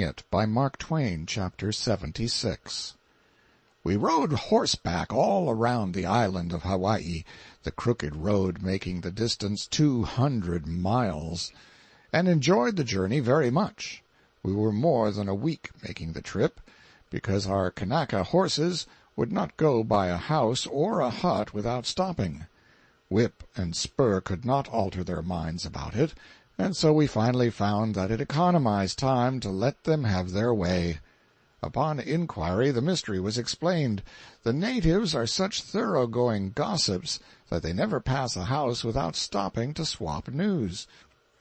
It by Mark Twain, Chapter 76. We rode horseback all around the island of Hawaii, the crooked road making the distance 200 miles, and enjoyed the journey very much. We were more than a week making the trip, because our Kanaka horses would not go by a house or a hut without stopping. Whip and spur could not alter their minds about it, and so we finally found that it economized time to let them have their way. Upon inquiry the mystery was explained. The natives are such thorough-going gossips that they never pass a house without stopping to swap news,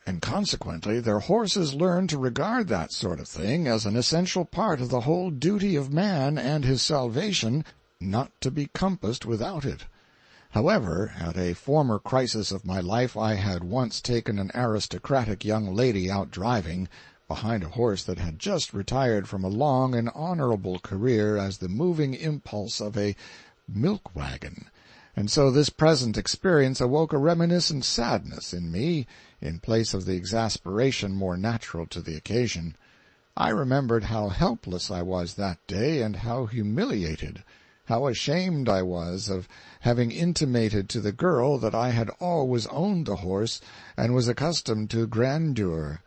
and consequently their horses learn to regard that sort of thing as an essential part of the whole duty of man and his salvation, not to be compassed without it. However, at a former crisis of my life I had once taken an aristocratic young lady out driving, behind a horse that had just retired from a long and honorable career as the moving impulse of a milk-wagon, and so this present experience awoke a reminiscent sadness in me, in place of the exasperation more natural to the occasion. I remembered how helpless I was that day, and how humiliated, how ashamed I was of having intimated to the girl that I had always owned the horse and was accustomed to grandeur,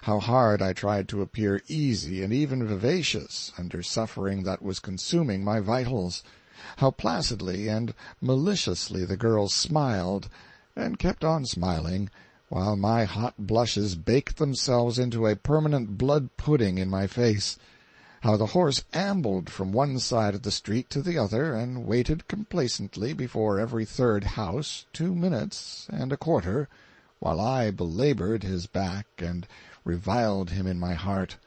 how hard I tried to appear easy and even vivacious under suffering that was consuming my vitals, how placidly and maliciously the girl smiled, and kept on smiling, while my hot blushes baked themselves into a permanent blood pudding in my face, how the horse ambled from one side of the street to the other and waited complacently before every third house 2 minutes and a quarter, while I belabored his back and reviled him in my heart,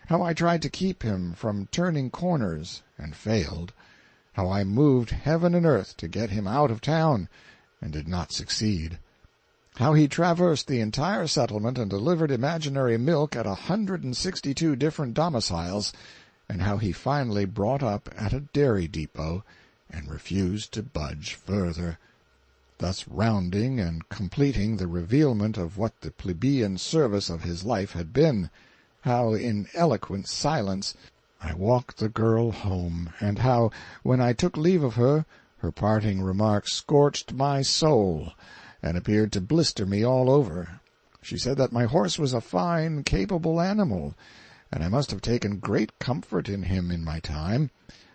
how I tried to keep him from turning corners and failed, how I moved heaven and earth to get him out of town and did not succeed, how he traversed the entire settlement and delivered imaginary milk at 162 different domiciles, and how he finally brought up at a dairy depot and refused to budge further, thus rounding and completing the revealment of what the plebeian service of his life had been, how in eloquent silence I walked the girl home, and how, when I took leave of her, her parting remarks scorched my soul and appeared to blister me all over. She said that my horse was a fine, capable animal, and I must have taken great comfort in him in my time,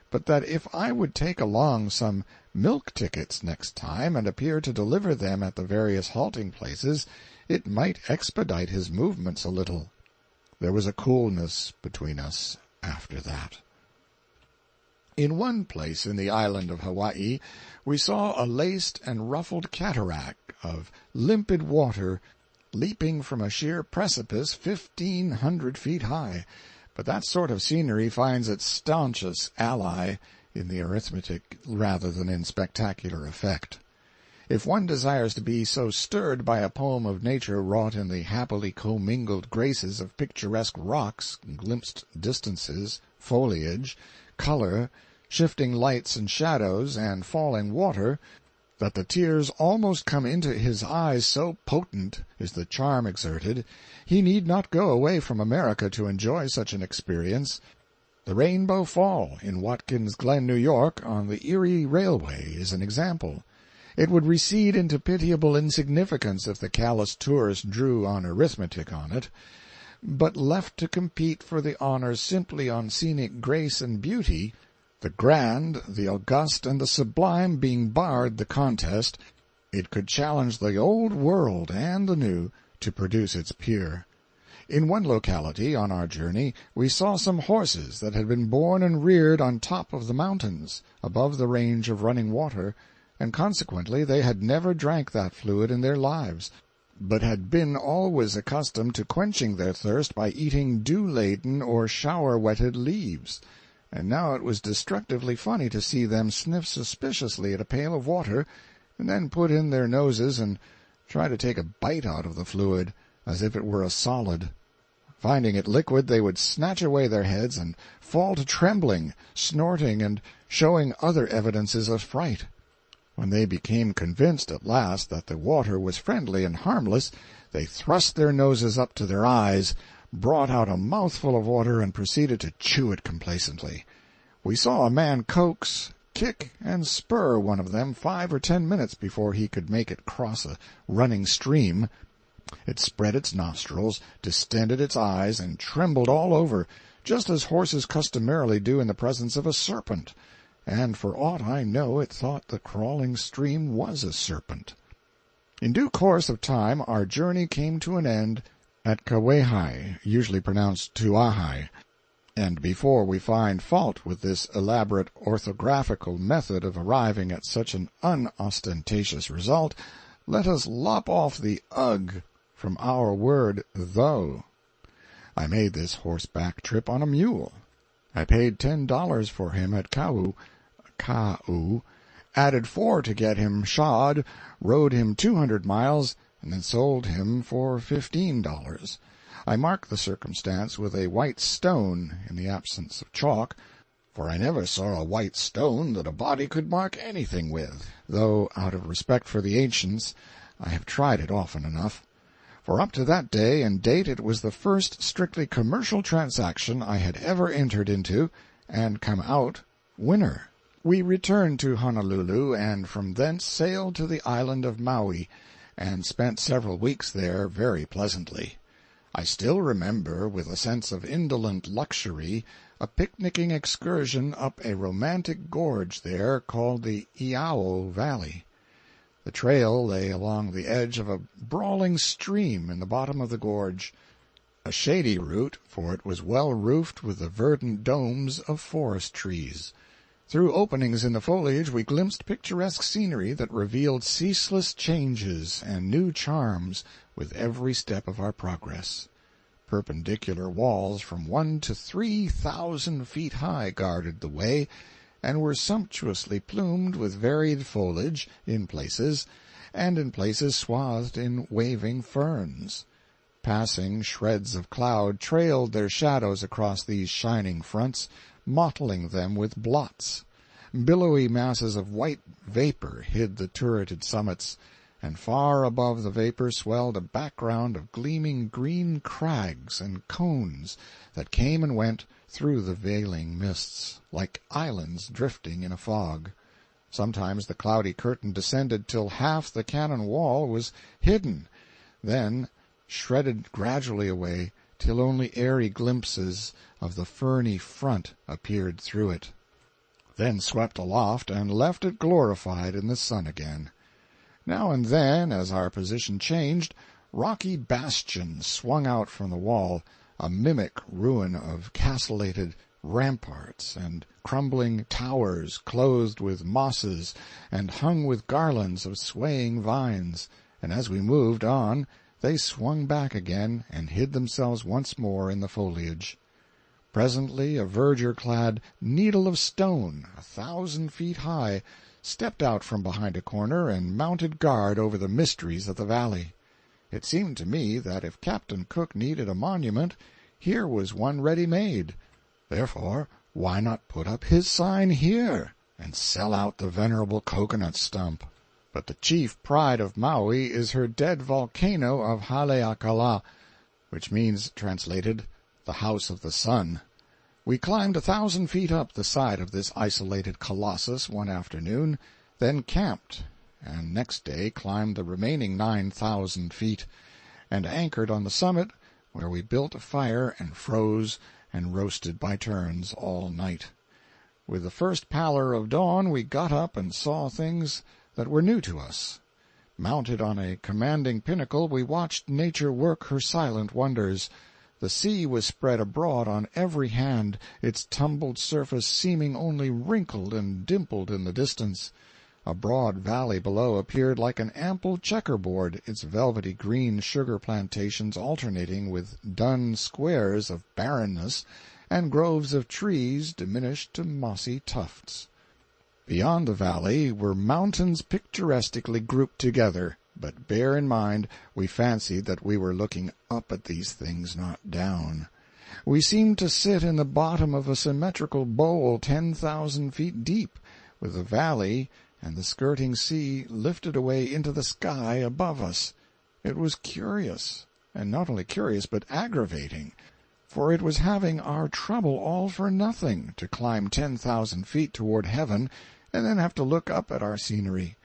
but that if I would take along some milk tickets next time and appear to deliver them at the various halting places, it might expedite his movements a little. There was a coolness between us after that. In one place in the island of Hawaii we saw a laced and ruffled cataract of limpid water leaping from a sheer precipice 1,500 feet high, but that sort of scenery finds its staunchest ally in the arithmetic rather than in spectacular effect. If one desires to be so stirred by a poem of nature wrought in the happily commingled graces of picturesque rocks, glimpsed distances, foliage, color, shifting lights and shadows, and falling water, that the tears almost come into his eyes, so potent is the charm exerted, he need not go away from America to enjoy such an experience. The Rainbow Fall in Watkins Glen, New York, on the Erie Railway, is an example. It would recede into pitiable insignificance if the callous tourist drew on arithmetic on it, but left to compete for the honors simply on scenic grace and beauty, the grand, the august, and the sublime being barred the contest, it could challenge the old world and the new to produce its peer. In one locality on our journey we saw some horses that had been born and reared on top of the mountains, above the range of running water, and consequently they had never drank that fluid in their lives, but had been always accustomed to quenching their thirst by eating dew-laden or shower-wetted leaves. And now it was destructively funny to see them sniff suspiciously at a pail of water, and then put in their noses and try to take a bite out of the fluid, as if it were a solid. Finding it liquid, they would snatch away their heads and fall to trembling, snorting, and showing other evidences of fright. When they became convinced at last that the water was friendly and harmless, they thrust their noses up to their eyes, brought out a mouthful of water and proceeded to chew it complacently. We saw a man coax, kick, and spur one of them 5 or 10 minutes before he could make it cross a running stream. It spread its nostrils, distended its eyes, and trembled all over, just as horses customarily do in the presence of a serpent, and for aught I know it thought the crawling stream was a serpent. In due course of time our journey came to an end at Kauai, usually pronounced Tuahai, and before we find fault with this elaborate orthographical method of arriving at such an unostentatious result, let us lop off the ugh from our word though. I made this horseback trip on a mule. I paid $10 for him at Kau, added 4 to get him shod, rode him 200 miles, and then sold him for $15. I marked the circumstance with a white stone in the absence of chalk, for I never saw a white stone that a body could mark anything with, though out of respect for the ancients I have tried it often enough. For up to that day and date it was the first strictly commercial transaction I had ever entered into, and come out winner. We returned to Honolulu, and from thence sailed to the island of Maui, and spent several weeks there very pleasantly. I still remember, with a sense of indolent luxury, a picnicking excursion up a romantic gorge there called the Iao Valley. The trail lay along the edge of a brawling stream in the bottom of the gorge, a shady route, for it was well roofed with the verdant domes of forest trees. Through openings in the foliage we glimpsed picturesque scenery that revealed ceaseless changes and new charms with every step of our progress. Perpendicular walls from 1 to 3,000 feet high guarded the way, and were sumptuously plumed with varied foliage in places, and in places swathed in waving ferns. Passing shreds of cloud trailed their shadows across these shining fronts, mottling them with blots. Billowy masses of white vapor hid the turreted summits, and far above the vapor swelled a background of gleaming green crags and cones that came and went through the veiling mists, like islands drifting in a fog. Sometimes the cloudy curtain descended till half the cannon wall was hidden, then shredded gradually away till only airy glimpses of the ferny front appeared through it, then swept aloft and left it glorified in the sun again. Now and then, as our position changed, rocky bastions swung out from the wall, a mimic ruin of castellated ramparts and crumbling towers clothed with mosses and hung with garlands of swaying vines, and as we moved on they swung back again and hid themselves once more in the foliage. Presently a verdure-clad needle of stone, 1,000 feet high, stepped out from behind a corner and mounted guard over the mysteries of the valley. It seemed to me that if Captain Cook needed a monument, here was one ready-made. Therefore, why not put up his sign here and sell out the venerable coconut stump? But the chief pride of Maui is her dead volcano of Haleakala, which means, translated, the House of the Sun. We climbed 1,000 feet up the side of this isolated colossus one afternoon, then camped, and next day climbed the remaining 9,000 feet, and anchored on the summit, where we built a fire and froze and roasted by turns all night. With the first pallor of dawn we got up and saw things that were new to us. Mounted on a commanding pinnacle, we watched nature work her silent wonders. The sea was spread abroad on every hand, its tumbled surface seeming only wrinkled and dimpled in the distance. A broad valley below appeared like an ample checkerboard, its velvety green sugar plantations alternating with dun squares of barrenness and groves of trees diminished to mossy tufts. Beyond the valley were mountains picturesquely grouped together, but bear in mind we fancied that we were looking up at these things, not down. We seemed to sit in the bottom of a symmetrical bowl 10,000 feet deep, with the valley and the skirting sea lifted away into the sky above us. It was curious, and not only curious but aggravating, for it was having our trouble all for nothing to climb 10,000 feet toward heaven and then have to look up at our scenery.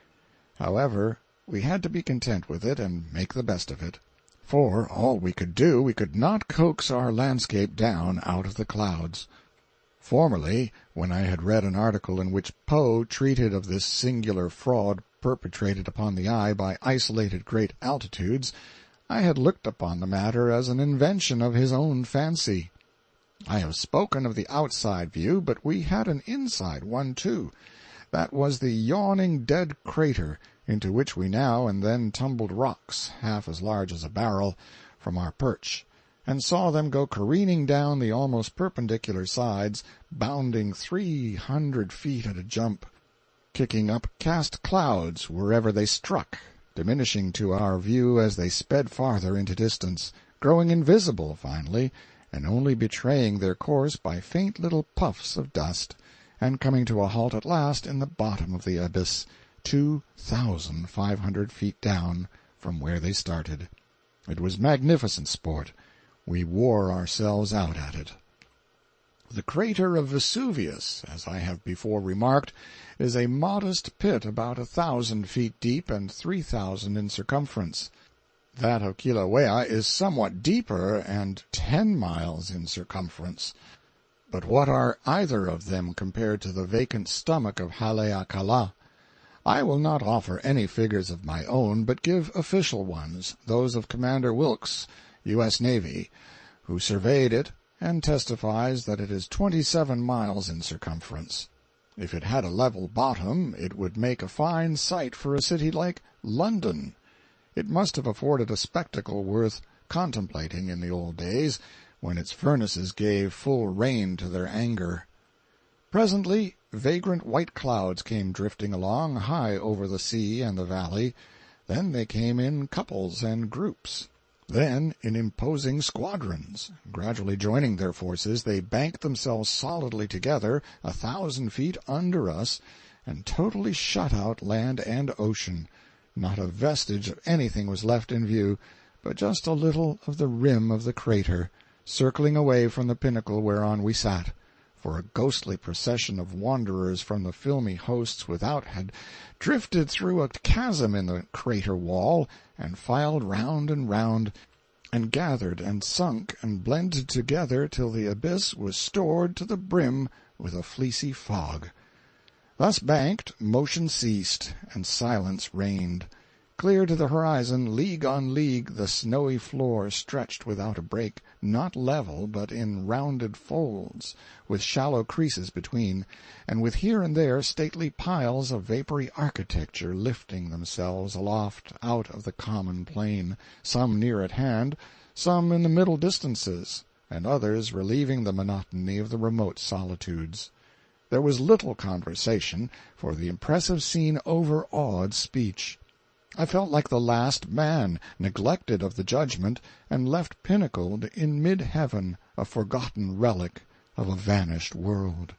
However, we had to be content with it and make the best of it. For all we could do, we could not coax our landscape down out of the clouds. Formerly, when I had read an article in which Poe treated of this singular fraud perpetrated upon the eye by isolated great altitudes, I had looked upon the matter as an invention of his own fancy. I have spoken of the outside view, but we had an inside one, too. That was the yawning dead crater into which we now and then tumbled rocks, half as large as a barrel, from our perch, and saw them go careening down the almost perpendicular sides, bounding 300 feet at a jump, kicking up cast clouds wherever they struck, diminishing to our view as they sped farther into distance, growing invisible finally, and only betraying their course by faint little puffs of dust, and coming to a halt at last in the bottom of the abyss, 2,500 feet down from where they started. It was magnificent sport. We wore ourselves out at it. The crater of Vesuvius, as I have before remarked, is a modest pit about 1,000 feet deep and 3,000 in circumference. That of Kilauea is somewhat deeper and 10 miles in circumference. But what are either of them compared to the vacant stomach of Haleakala? I will not offer any figures of my own, but give official ones, those of Commander Wilkes, U.S. Navy, who surveyed it and testifies that it is 27 miles in circumference. If it had a level bottom, it would make a fine site for a city like London. It must have afforded a spectacle worth contemplating in the old days, when its furnaces gave full rein to their anger. Presently, vagrant white clouds came drifting along high over the sea and the valley. Then they came in couples and groups. Then in imposing squadrons. Gradually joining their forces, they banked themselves solidly together 1,000 feet under us, and totally shut out land and ocean. Not a vestige of anything was left in view, but just a little of the rim of the crater, circling away from the pinnacle whereon we sat, for a ghostly procession of wanderers from the filmy hosts without had drifted through a chasm in the crater wall, and filed round and round, and gathered and sunk and blended together till the abyss was stored to the brim with a fleecy fog. Thus banked, motion ceased, and silence reigned. Clear to the horizon, league on league, the snowy floor stretched without a break, not level, but in rounded folds, with shallow creases between, and with here and there stately piles of vapory architecture lifting themselves aloft out of the common plain, some near at hand, some in the middle distances, and others relieving the monotony of the remote solitudes. There was little conversation, for the impressive scene overawed speech. I felt like the last man, neglected of the judgment, and left pinnacled in mid-heaven, a forgotten relic of a vanished world.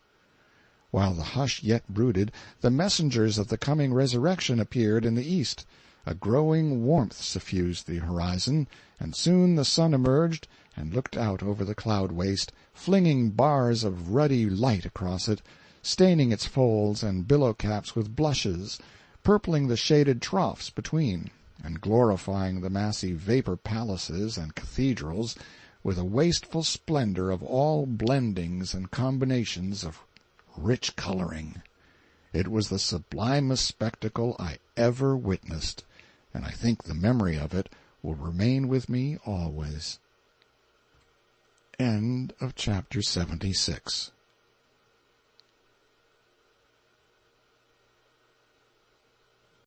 While the hush yet brooded, the messengers of the coming resurrection appeared in the east. A growing warmth suffused the horizon, and soon the sun emerged and looked out over the cloud-waste, flinging bars of ruddy light across it, staining its folds and billow-caps with blushes, purpling the shaded troughs between, and glorifying the massy vapor-palaces and cathedrals with a wasteful splendor of all blendings and combinations of rich coloring. It was the sublimest spectacle I ever witnessed, and I think the memory of it will remain with me always. End of chapter 76.